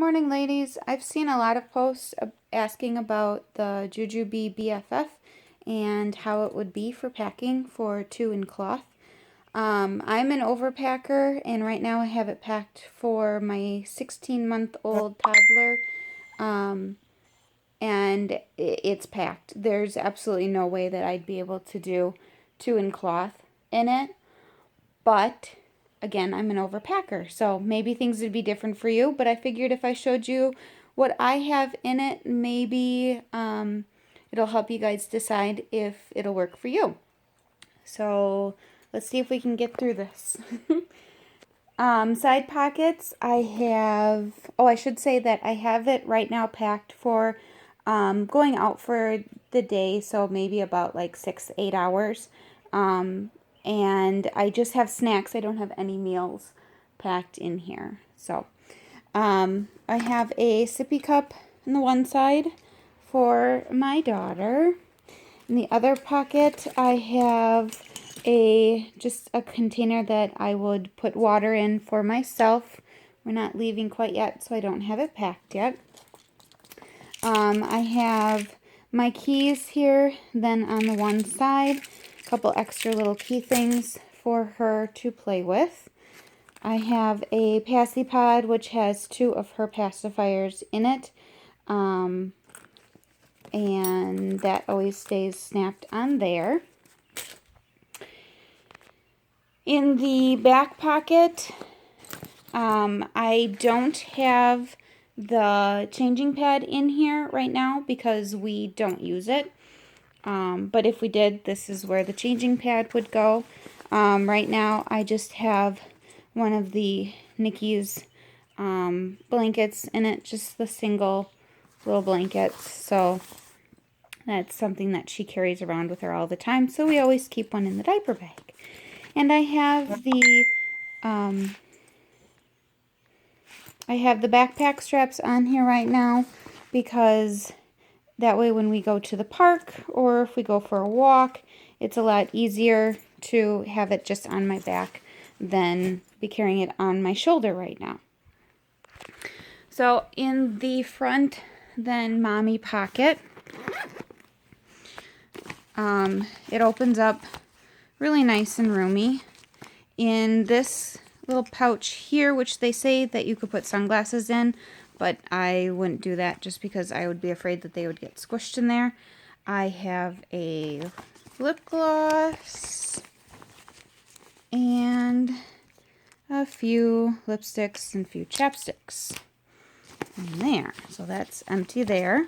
Morning, ladies. I've seen a lot of posts asking about the JuJuBe BFF and how it would be for packing for 2 in cloth. I'm an overpacker, and right now I have it packed for my 16-month-old toddler, and it's packed. There's absolutely no way that I'd be able to do 2 in cloth in it, but again, I'm an overpacker, so maybe things would be different for you, but I figured if I showed you what I have in it, maybe it'll help you guys decide if it'll work for you. So let's see if we can get through this. Side pockets, I should say that I have it right now packed for going out for the day, so maybe about like 6-8 hours. And I just have snacks. I don't have any meals packed in here. So I have a sippy cup on the one side for my daughter. In the other pocket, I have just a container that I would put water in for myself. We're not leaving quite yet, so I don't have it packed yet. I have my keys here, then on the one side, a couple extra little key things for her to play with. I have a passy pod, which has 2 of her pacifiers in it, and that always stays snapped on there. In the back pocket, I don't have the changing pad in here right now because we don't use it. But if we did, this is where the changing pad would go. Right now, I just have one of the Nikki's blankets in it, just the single little blankets. So that's something that she carries around with her all the time. So we always keep one in the diaper bag. And I have the backpack straps on here right now because that way when we go to the park or if we go for a walk, it's a lot easier to have it just on my back than be carrying it on my shoulder right now. So in the front, then mommy pocket, it opens up really nice and roomy. In this little pouch here, which they say that you could put sunglasses in, but I wouldn't do that just because I would be afraid that they would get squished in there. I have a lip gloss and a few lipsticks and a few chapsticks in there. So that's empty there.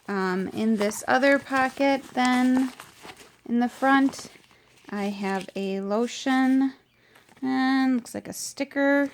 In this other pocket then, in the front, I have a lotion and looks like a sticker.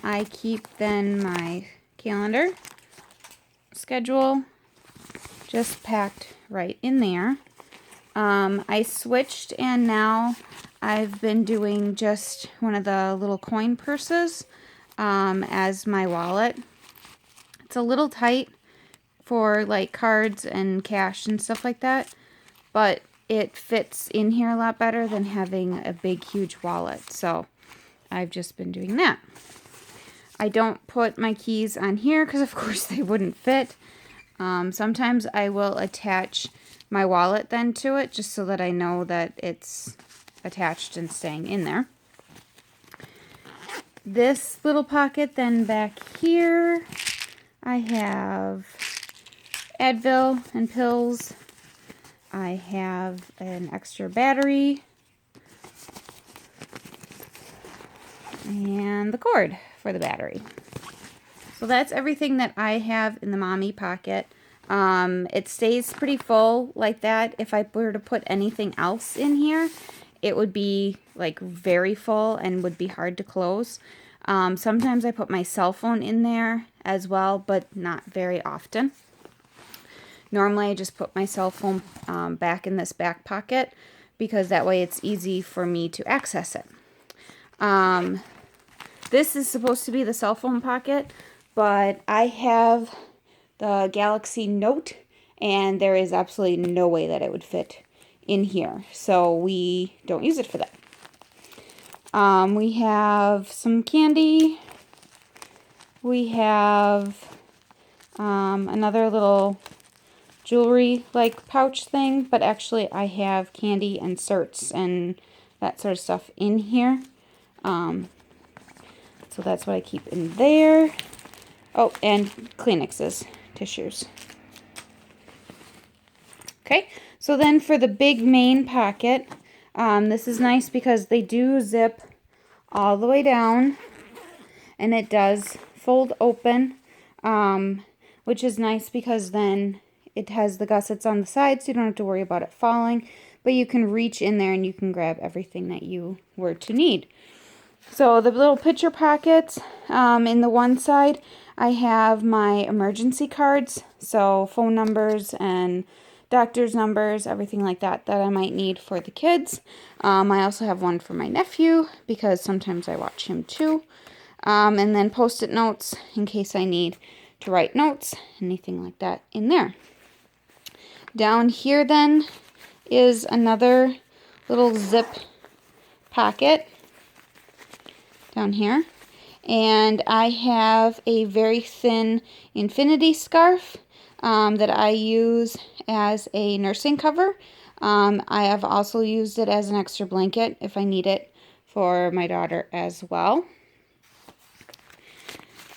I keep then my calendar schedule just packed right in there. I switched and now I've been doing just one of the little coin purses as my wallet. It's a little tight for like cards and cash and stuff like that, but it fits in here a lot better than having a big huge wallet. So I've just been doing that. I don't put my keys on here because of course they wouldn't fit. Sometimes I will attach my wallet then to it just so that I know that it's attached and staying in there. This little pocket then back here, I have Advil and pills. I have an extra battery and the cord for the battery. So that's everything that I have in the mommy pocket. It stays pretty full like that. If I were to put anything else in here, it would be like very full and would be hard to close. Sometimes I put my cell phone in there as well, but not very often. Normally I just put my cell phone back in this back pocket because that way it's easy for me to access it. This is supposed to be the cell phone pocket, but I have the Galaxy Note and there is absolutely no way that it would fit in here. So we don't use it for that. We have some candy. We have another little jewelry like pouch thing, but actually I have candy and certs and that sort of stuff in here. So that's what I keep in there. Oh, and Kleenexes, tissues. Okay, so then for the big main pocket, this is nice because they do zip all the way down, and it does fold open, which is nice because then it has the gussets on the side, so you don't have to worry about it falling, but you can reach in there and you can grab everything that you were to need. So the little picture pockets, in the one side, I have my emergency cards, so phone numbers and doctor's numbers, everything like that that I might need for the kids. I also have one for my nephew because sometimes I watch him too. And then post-it notes in case I need to write notes, anything like that in there. Down here then is another little zip pocket down here. And I have a very thin infinity scarf that I use as a nursing cover. I have also used it as an extra blanket if I need it for my daughter as well.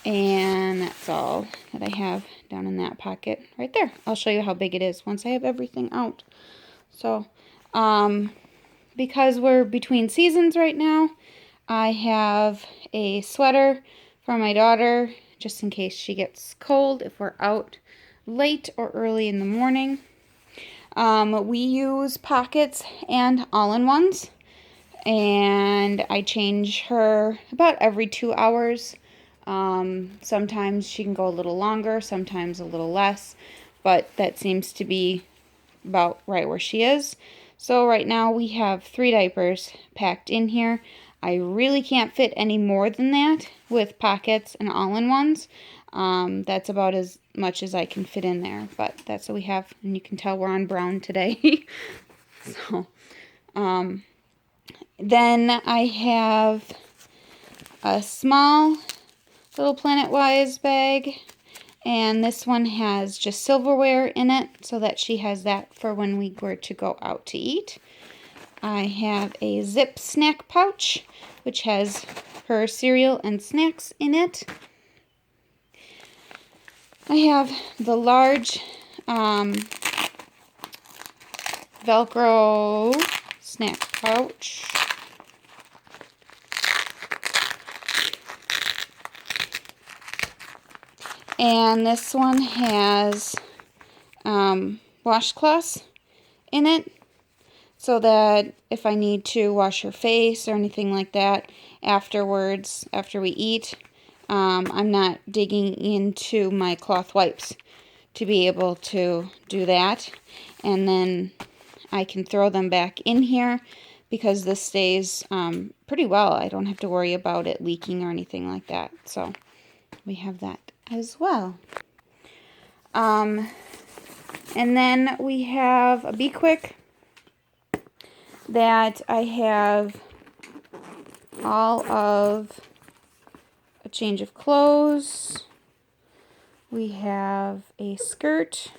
And that's all that I have down in that pocket right there. I'll show you how big it is once I have everything out. So, because we're between seasons right now, I have a sweater for my daughter just in case she gets cold if we're out late or early in the morning. We use pockets and all-in-ones, and I change her about every 2 hours. Sometimes she can go a little longer, sometimes a little less, but that seems to be about right where she is. So right now we have 3 diapers packed in here. I really can't fit any more than that with pockets and all-in-ones. That's about as much as I can fit in there, but that's what we have, and you can tell we're on brown today. So, then I have a small little Planet-Wise bag, and this one has just silverware in it so that she has that for when we were to go out to eat. I have a zip snack pouch which has her cereal and snacks in it. I have the large Velcro snack pouch. And this one has washcloths in it so that if I need to wash her face or anything like that afterwards, after we eat, I'm not digging into my cloth wipes to be able to do that. And then I can throw them back in here because this stays pretty well. I don't have to worry about it leaking or anything like that. So we have that as well. And then we have a Be Quick that I have all of a change of clothes. We have a skirt.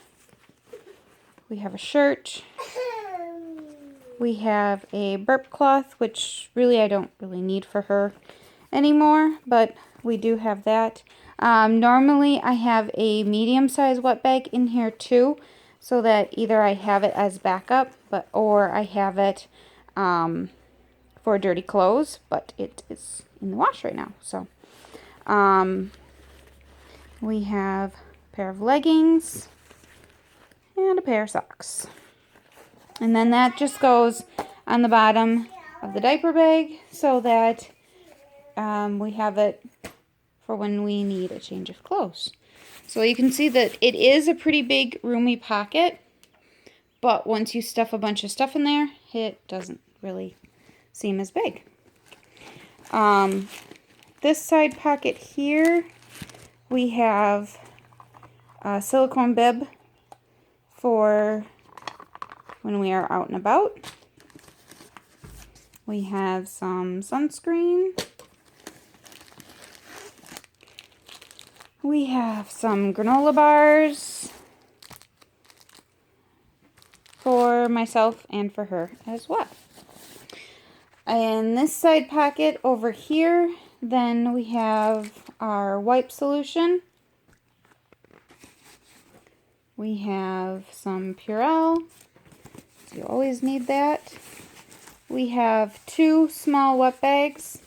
We have a shirt. We have a burp cloth, which really I don't really need for her anymore, but we do have that. Normally I have a medium-sized wet bag in here too, so that either I have it as backup, or I have it for dirty clothes, but it is in the wash right now. So we have a pair of leggings and a pair of socks. And then that just goes on the bottom of the diaper bag so that we have it for when we need a change of clothes. So you can see that it is a pretty big, roomy pocket, but once you stuff a bunch of stuff in there, it doesn't really seem as big. This side pocket here, we have a silicone bib for when we are out and about. We have some sunscreen. We have some granola bars for myself and for her as well. And this side pocket over here, then we have our wipe solution. We have some Purell, so you always need that. We have 2 small wet bags.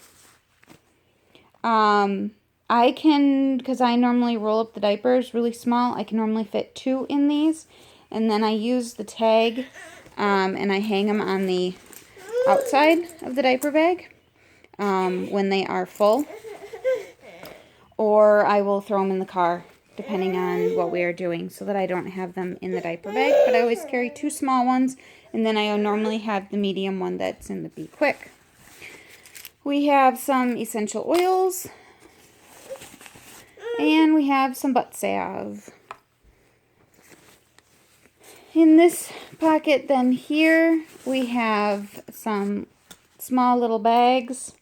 I can, because I normally roll up the diapers really small, I can normally fit 2 in these. And then I use the tag and I hang them on the outside of the diaper bag when they are full. Or I will throw them in the car, depending on what we are doing, so that I don't have them in the diaper bag. But I always carry 2 small ones, and then I normally have the medium one that's in the Be Quick. We have some essential oils, and we have some butt salve. In this pocket then here, we have some small little bags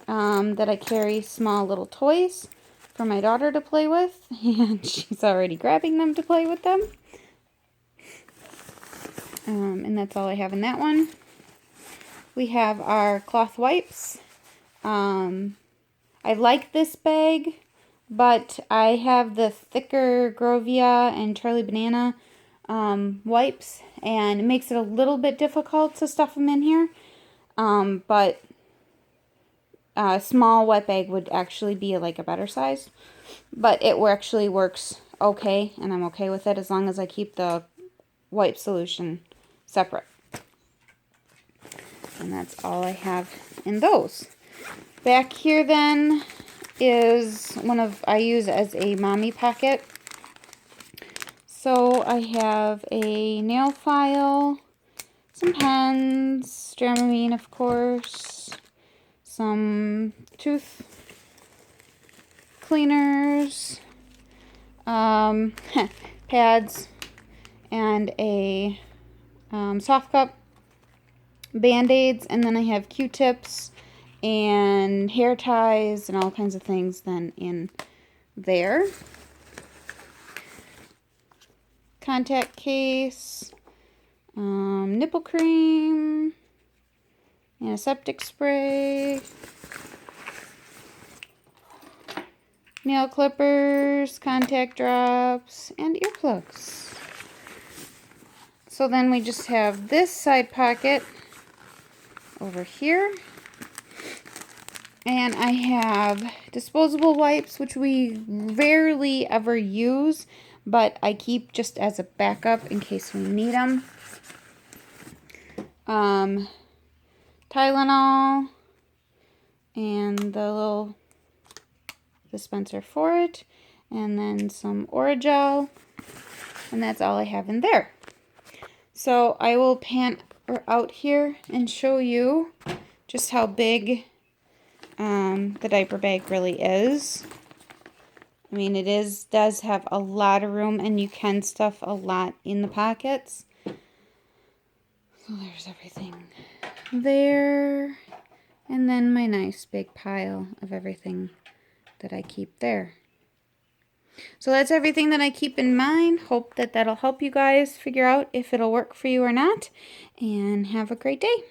that I carry small little toys for my daughter to play with, and she's already grabbing them to play with them. And that's all I have in that one. We have our cloth wipes. I like this bag, but I have the thicker Grovia and Charlie Banana wipes, and it makes it a little bit difficult to stuff them in here. But a small wet bag would actually be like a better size. But it actually works okay, and I'm okay with it as long as I keep the wipe solution separate. And that's all I have in those. Back here then is I use as a mommy pocket. So I have a nail file, some pens, Dramamine of course, some tooth cleaners, pads, and a soft cup, Band-Aids, and then I have Q-tips and hair ties and all kinds of things then in there. Contact case, nipple cream, antiseptic spray, nail clippers, contact drops, and earplugs. So then we just have this side pocket over here. And I have disposable wipes, which we rarely ever use, but I keep just as a backup in case we need them. Tylenol and the little dispenser for it, and then some Orajel, and that's all I have in there. So I will pan out here and show you just how big the diaper bag really is. I mean, does have a lot of room, and you can stuff a lot in the pockets. So there's everything there, and then my nice big pile of everything that I keep there. So that's everything that I keep in mind. Hope that that'll help you guys figure out if it'll work for you or not, and have a great day.